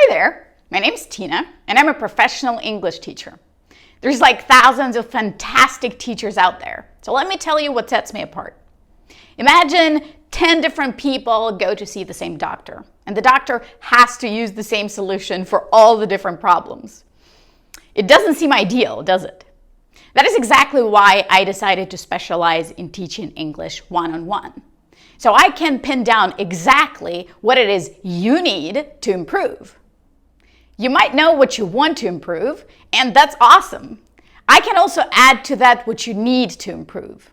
Hi there, my name's Tina, and I'm a professional English teacher. There's like thousands of fantastic teachers out there, so let me tell you what sets me apart. Imagine 10 different people go to see the same doctor, and the doctor has to use the same solution for all the different problems. It doesn't seem ideal, does it? That is exactly why I decided to specialize in teaching English one-on-one. So I can pin down exactly what it is you need to improve. You might know what you want to improve, and that's awesome. I can also add to that what you need to improve.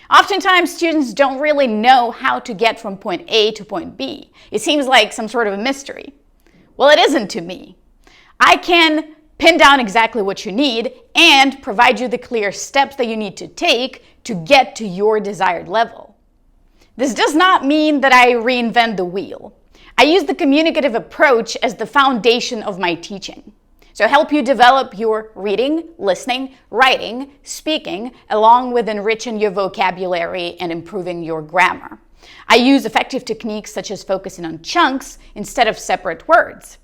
Oftentimes, students don't really know how to get from point A to point B. It seems like some sort of a mystery. Well, it isn't to me. I can pin down exactly what you need and provide you the clear steps that you need to take to get to your desired level. This does not mean that I reinvent the wheel. I use the communicative approach as the foundation of my teaching. So help you develop your reading, listening, writing, speaking, along with enriching your vocabulary and improving your grammar. I use effective techniques such as focusing on chunks instead of separate words.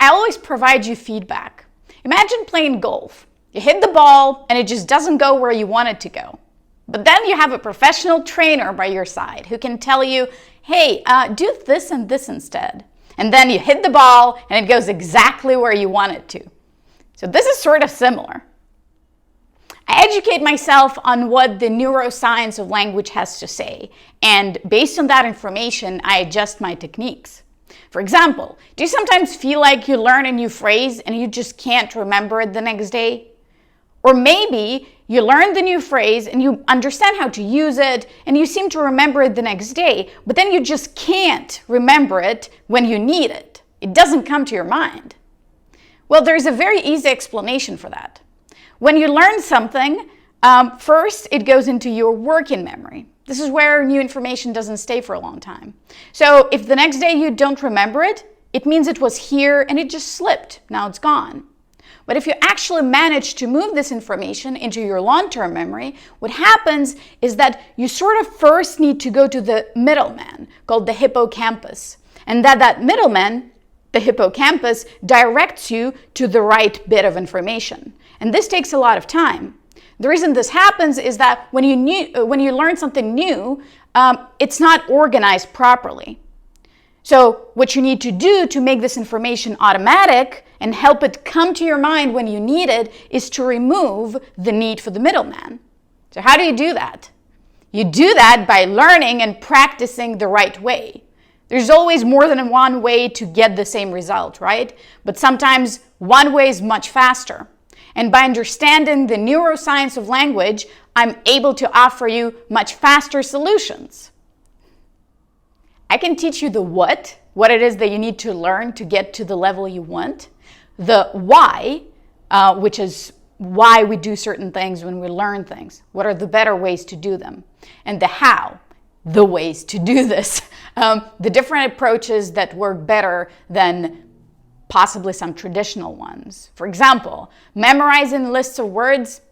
I always provide you feedback. Imagine playing golf. You hit the ball and it just doesn't go where you want it to go. But then you have a professional trainer by your side who can tell you, hey, do this and this instead. And then you hit the ball and it goes exactly where you want it to. So this is sort of similar. I educate myself on what the neuroscience of language has to say. And based on that information, I adjust my techniques. For example, do you sometimes feel like you learn a new phrase and you just can't remember it the next day? Or maybe you learn the new phrase and you understand how to use it and you seem to remember it the next day, but then you just can't remember it when you need it. It doesn't come to your mind. Well, there's a very easy explanation for that. When you learn something, first it goes into your working memory. This is where new information doesn't stay for a long time. So if the next day you don't remember it, it means it was here and it just slipped. Now it's gone. But if you actually manage to move this information into your long-term memory, what happens is that you sort of first need to go to the middleman called the hippocampus. And that middleman, the hippocampus, directs you to the right bit of information. And this takes a lot of time. The reason this happens is that when you learn something new, it's not organized properly. So what you need to do to make this information automatic and help it come to your mind when you need it is to remove the need for the middleman. So how do you do that? You do that by learning and practicing the right way. There's always more than one way to get the same result, right? But sometimes one way is much faster. And by understanding the neuroscience of language, I'm able to offer you much faster solutions. I can teach you the what it is that you need to learn to get to the level you want, the why, which is why we do certain things when we learn things, what are the better ways to do them, and the how, the ways to do this, the different approaches that work better than possibly some traditional ones. For example, memorizing lists of words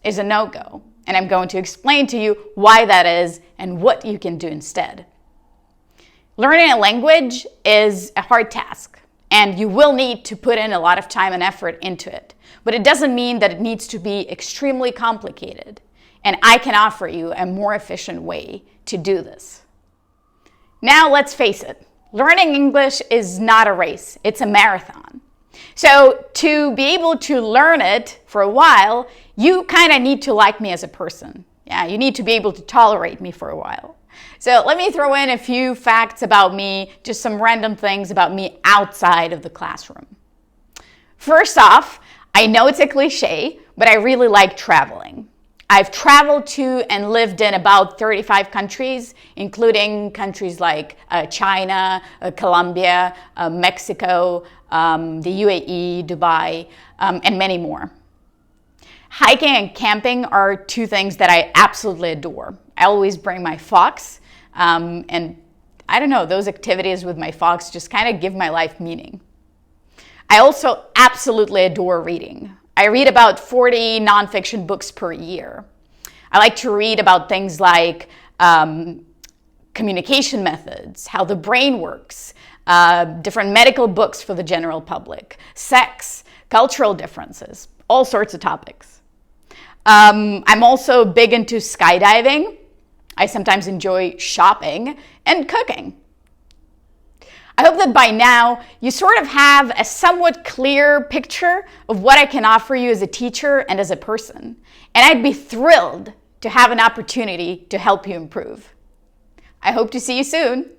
is a no-go, and I'm going to explain to you why that is and what you can do instead. Learning a language is a hard task, and you will need to put in a lot of time and effort into it. But it doesn't mean that it needs to be extremely complicated, and I can offer you a more efficient way to do this. Now, let's face it, learning English is not a race, it's a marathon. So to be able to learn it for a while, you kind of need to like me as a person. Yeah, you need to be able to tolerate me for a while. So let me throw in a few facts about me, just some random things about me outside of the classroom. First off, I know it's a cliche, but I really like traveling. I've traveled to and lived in about 35 countries, including countries like China, Colombia, Mexico, the UAE, Dubai, and many more. Hiking and camping are two things that I absolutely adore. I always bring my fox, and I don't know, those activities with my fox just kind of give my life meaning. I also absolutely adore reading. I read about 40 nonfiction books per year. I like to read about things like communication methods, how the brain works, different medical books for the general public, sex, cultural differences, all sorts of topics. I'm also big into skydiving. I sometimes enjoy shopping and cooking. I hope that by now you sort of have a somewhat clear picture of what I can offer you as a teacher and as a person. And I'd be thrilled to have an opportunity to help you improve. I hope to see you soon.